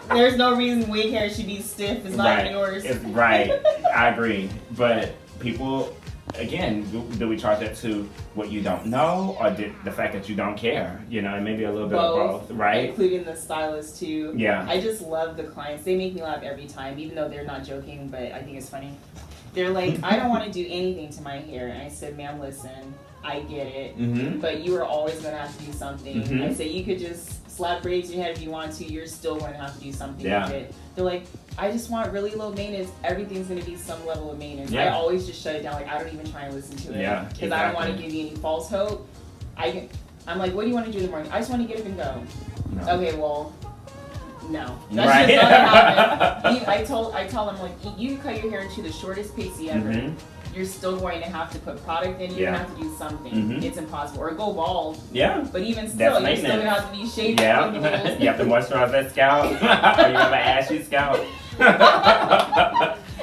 there's no reason wig hair should be stiff. It's not yours. It's I agree. But people, again, do we charge that to what you don't know, or the fact that you don't care? You know, and maybe a little bit of both, right? Including the stylist too. Yeah. I just love the clients. They make me laugh every time, even though they're not joking, but I think it's funny. They're like, I don't want to do anything to my hair. And I said, ma'am, listen, I get it, but you are always going to have to do something. I say, you could just slap braids in your head if you want to, you're still going to have to do something with it. They're like, I just want really low maintenance. Everything's going to be some level of maintenance. I always just shut it down. Like, I don't even try and listen to it. Because I don't want to give you any false hope. I'm like, what do you want to do in the morning? I just want to get up and go. No. Okay, well, no. That's just not going to happen. I tell them, like, you cut your hair into the shortest pixie ever. You're still going to have to put product in. You're going to have to do something. It's impossible. Or go bald. But even still, you're still going to have to be shaved. You have to moisturize that scalp. Or you have an ashy scalp.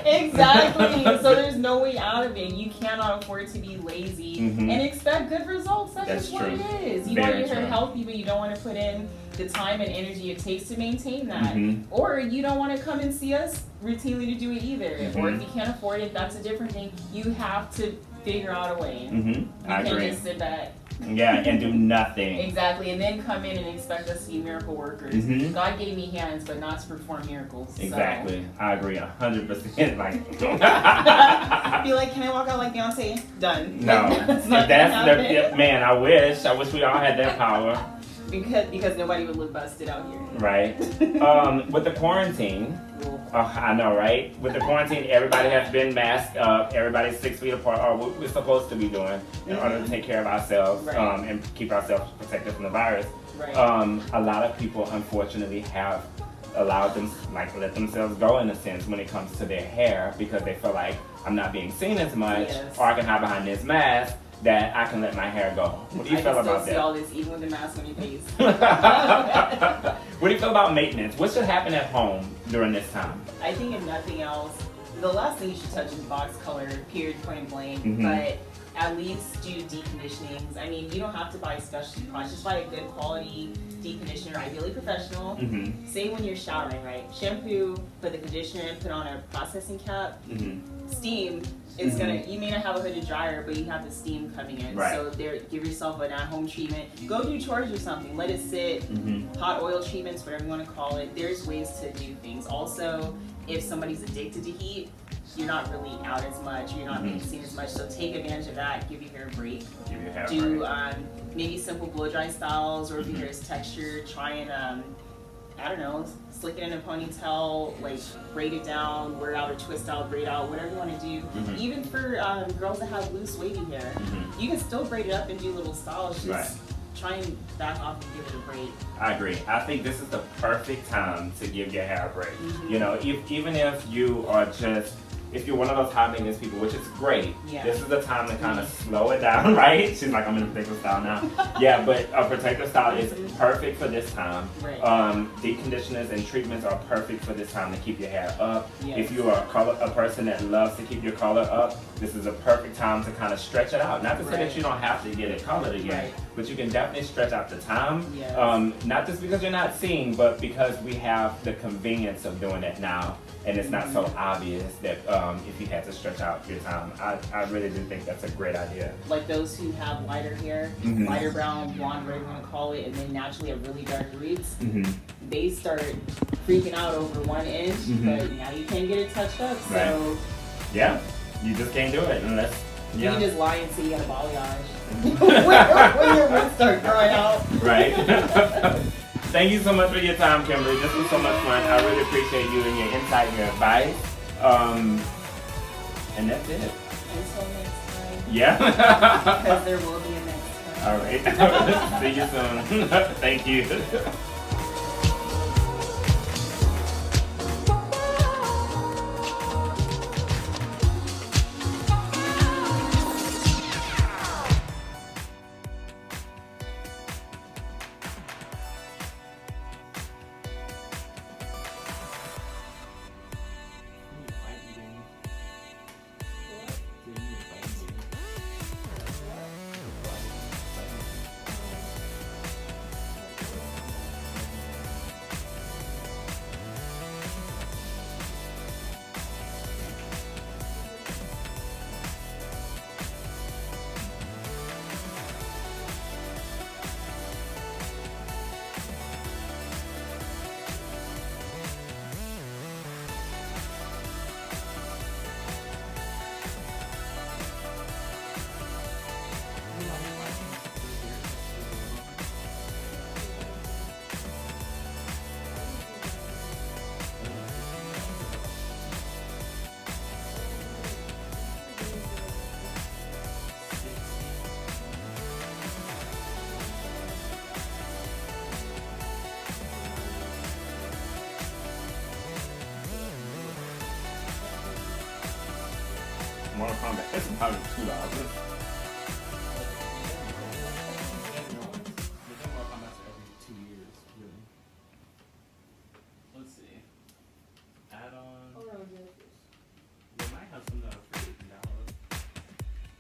Exactly. So there's no way out of it. You cannot afford to be lazy and expect good results. That's just what it is. You want your hair healthy, but you don't want to put in the time and energy it takes to maintain that. Or you don't want to come and see us routinely to do it either. Or if you can't afford it, that's a different thing. You have to figure out a way. You can't just sit back. And do nothing. Exactly, and then come in and expect us to be miracle workers. God gave me hands, but not to perform miracles. Exactly, so. I agree 100%. Like, be like, can I walk out like Beyonce? Done. No, that's man. I wish we all had that power. Because nobody would look busted out here. Right. With the quarantine, I know, right? With the quarantine, everybody has been masked up. Everybody's 6 feet apart, or what we're supposed to be doing in order to take care of ourselves and keep ourselves protected from the virus. A lot of people, unfortunately, have allow them, like, let themselves go in a sense when it comes to their hair, because they feel like I'm not being seen as much, Yes. or I can hide behind this mask, that I can let my hair go. What do you feel about I can still see that? all this even with the mask on your face. What do you feel about maintenance? What should happen at home during this time? I think if nothing else, the last thing you should touch is box color, period, point blank. Mhm. But at least do deconditionings. I mean, you don't have to buy specialty products. Just buy a good quality deconditioner, ideally professional. Mm-hmm. Say when you're showering, right? Shampoo, put the conditioner in, put on a processing cap, Mm-hmm. steam. It's gonna. You may not have a hooded dryer, but you have the steam coming in. Right. So there, give yourself an at-home treatment. Go do chores or something. Let it sit. Mm-hmm. Hot oil treatments, whatever you want to call it. There's ways to do things. Also, if somebody's addicted to heat, you're not really out as much. You're not being seen as much. So take advantage of that. Give your hair a break. Give your hair a Do break. maybe simple blow dry styles, or if your hair is textured, try and I don't know, slick it in a ponytail, like braid it down, wear it out or twist out, braid out, whatever you want to do. Mhm. Even for girls that have loose wavy hair, Mhm. you can still braid it up and do little styles. Just Right. try and back off and give it a break. I agree. I think this is the perfect time to give your hair a break. Mhm. You know, even if you are just, if you're one of those high maintenance people, which is great, Yeah. this is the time to kind of slow it down, right? She's like, I'm in a protective style now. Yeah, but a protective style is perfect for this time. Right. Deep conditioners and treatments are perfect for this time to keep your hair up. Yes. If you are a person that loves to keep your color up, this is a perfect time to kind of stretch it out. Not to say Right. that you don't have to get it colored again, Right. but you can definitely stretch out the time. Yes. Not just because you're not seeing, but because we have the convenience of doing it now, and it's not so obvious that if you had to stretch out your time. I really do think that's a great idea. Like those who have lighter hair, Mhm. lighter brown, blonde, whatever you want to call it, and then naturally have really dark roots, Mm-hmm. they start freaking out over 1 inch, Mhm. but now you can't get it touched up. So Yeah, you just can't do it unless. you Yeah. can just lie and say you had a balayage when your roots start growing out. Right. Thank you so much for your time, Kimberly. This was so much fun. I really appreciate you and your insight and your advice. And that's it. Until next time. Yeah. Because there will be a next time. All right. See you soon. Thank you. Mortal Kombat. It's probably $2. Let's see. Add on. They might have some that are free if you download.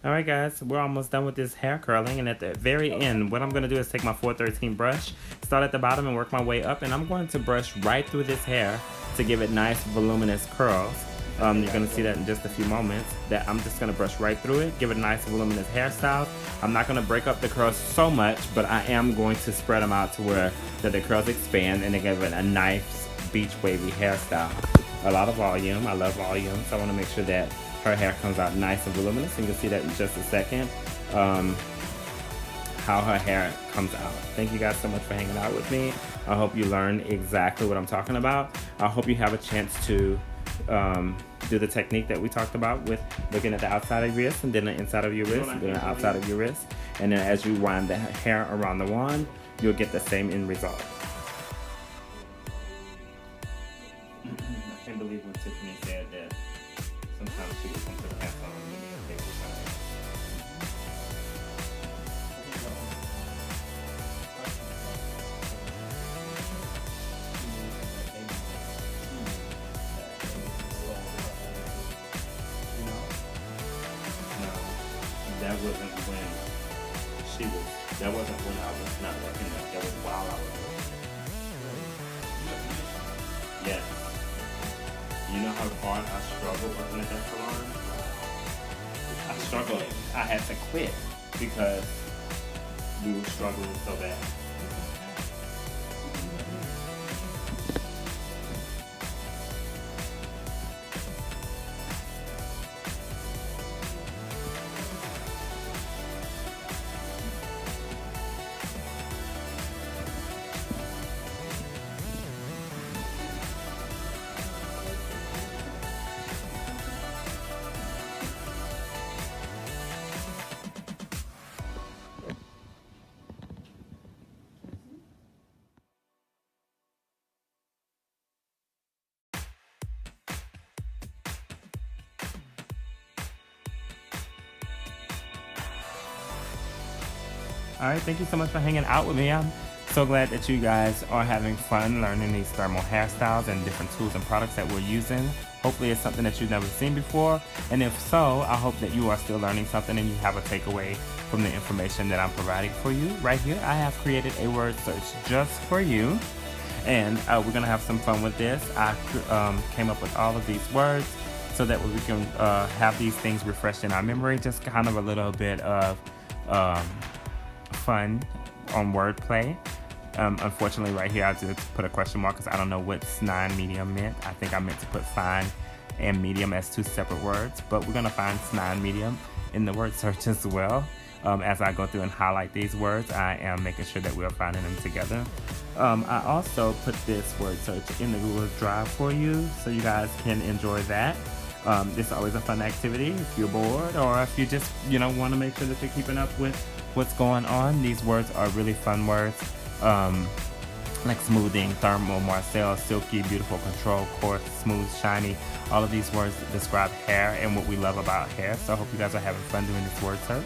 All right, guys, we're almost done with this hair curling, and at the very end, what I'm going to do is take my 413 brush, start at the bottom and work my way up, and I'm going to brush right through this hair to give it nice, voluminous curls. You're going to see that in just a few moments, that I'm just going to brush right through it, give it a nice, voluminous hairstyle. I'm not going to break up the curls so much, but I am going to spread them out to where that the curls expand and they give it a nice, beach wavy hairstyle. A lot of volume. I love volume, so I want to make sure that her hair comes out nice and voluminous, and you'll see that in just a second, how her hair comes out. Thank you guys so much for hanging out with me. I hope you learned exactly what I'm talking about. I hope you have a chance to do the technique that we talked about with looking at the outside of your wrist and then the inside of your wrist, and then the outside of your wrist. And then as you wind the hair around the wand, you'll get the same end result. I can't believe when Tiffany said that sometimes she would come to the class on me and take the time. No, that wasn't when she was, that wasn't when I was not working there. That was while I was working there. Yes. You know how hard I struggled working at that salon? I struggled. I had to quit because we were struggling so bad. All right, thank you so much for hanging out with me. I'm so glad that you guys are having fun learning these thermal hairstyles and different tools and products that we're using. Hopefully it's something that you've never seen before. And if so, I hope that you are still learning something and you have a takeaway from the information that I'm providing for you. Right here, I have created a word search just for you. And we're gonna have some fun with this. I came up with all of these words so that we can have these things refreshed in our memory. Just kind of a little bit of fun on wordplay. Unfortunately, right here I just put a question mark because I don't know what snine medium meant. I think I meant to put fine and medium as two separate words, but we're gonna find snine medium in the word search as well. As I go through and highlight these words, I am making sure that we are finding them together. I also put this word search in the Google Drive for you, so you guys can enjoy that. It's always a fun activity if you're bored or if you just want to make sure that you're keeping up with what's going on. These words are really fun words, like smoothing, thermal, Marcel, silky, beautiful, control, coarse, smooth, shiny. All of these words describe hair and what we love about hair. So I hope you guys are having fun doing this word search.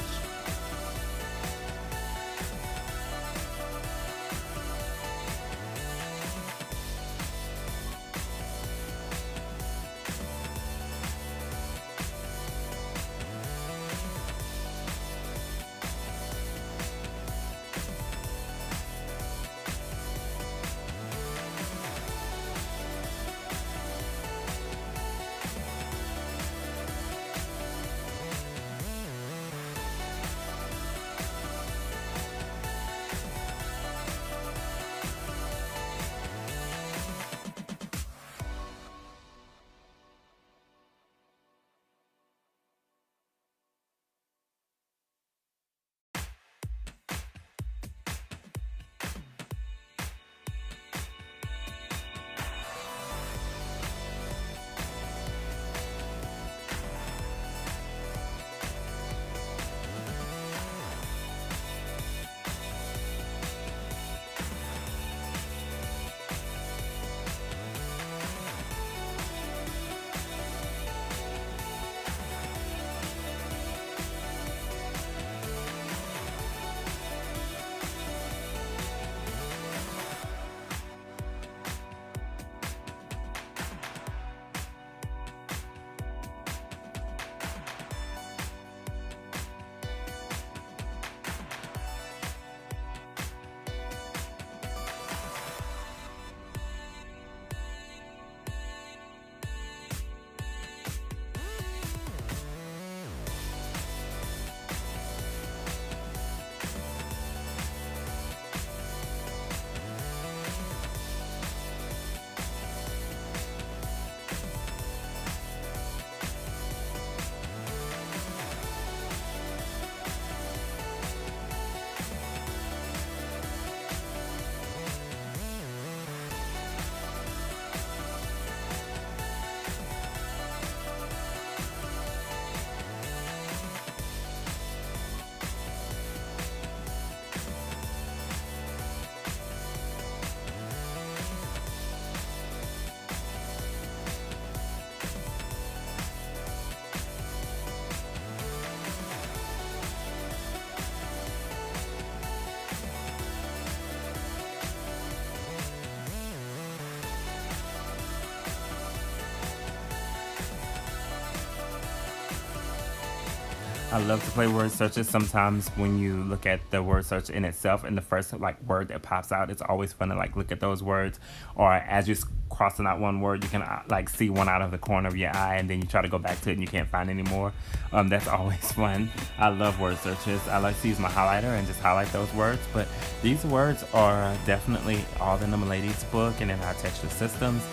I love to play word searches. Sometimes when you look at the word search in itself and the first like word that pops out, it's always fun to like look at those words. Or as you're crossing out one word, you can like see one out of the corner of your eye, and then you try to go back to it and you can't find any more. That's always fun. I love word searches. I like to use my highlighter and just highlight those words. But these words are definitely all in the Milady's book and in our textual systems.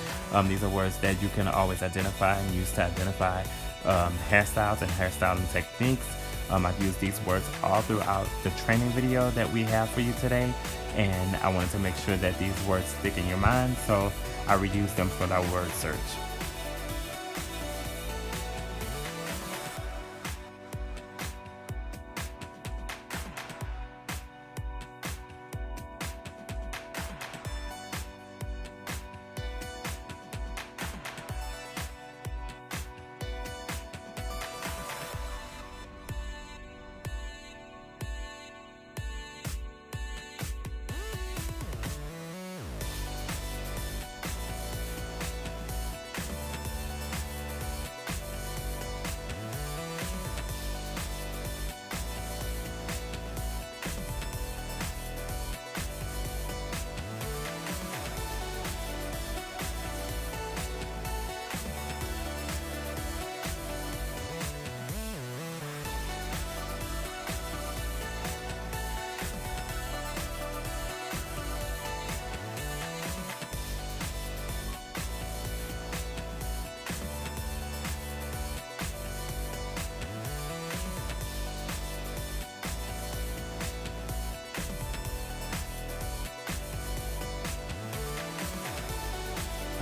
These are words that you can always identify and use to identify hairstyles and hairstyling techniques. I've used these words all throughout the training video that we have for you today, and I wanted to make sure that these words stick in your mind, so I reused them for our word search.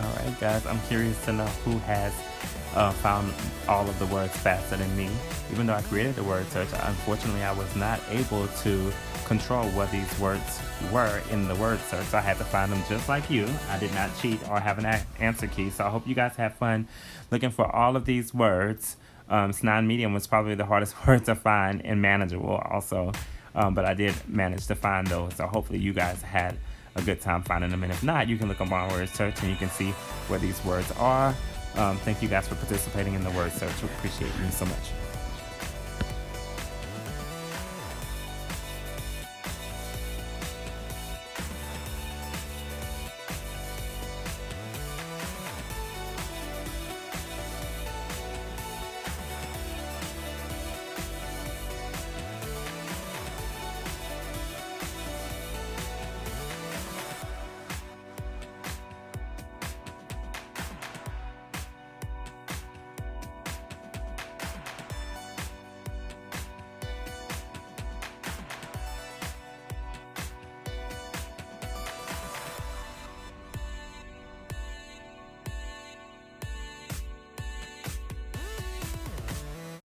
Alright guys, I'm curious to know who has found all of the words faster than me. Even though I created the word search, unfortunately I was not able to control what these words were in the word search, so I had to find them just like you. I did not cheat or have an answer key, so I hope you guys have fun looking for all of these words. Snide medium was probably the hardest word to find, and manageable also, but I did manage to find those, so hopefully you guys had a good time finding them, and if not, you can look on my word search and you can see where these words are. Thank you guys for participating in the word search. We appreciate you so much.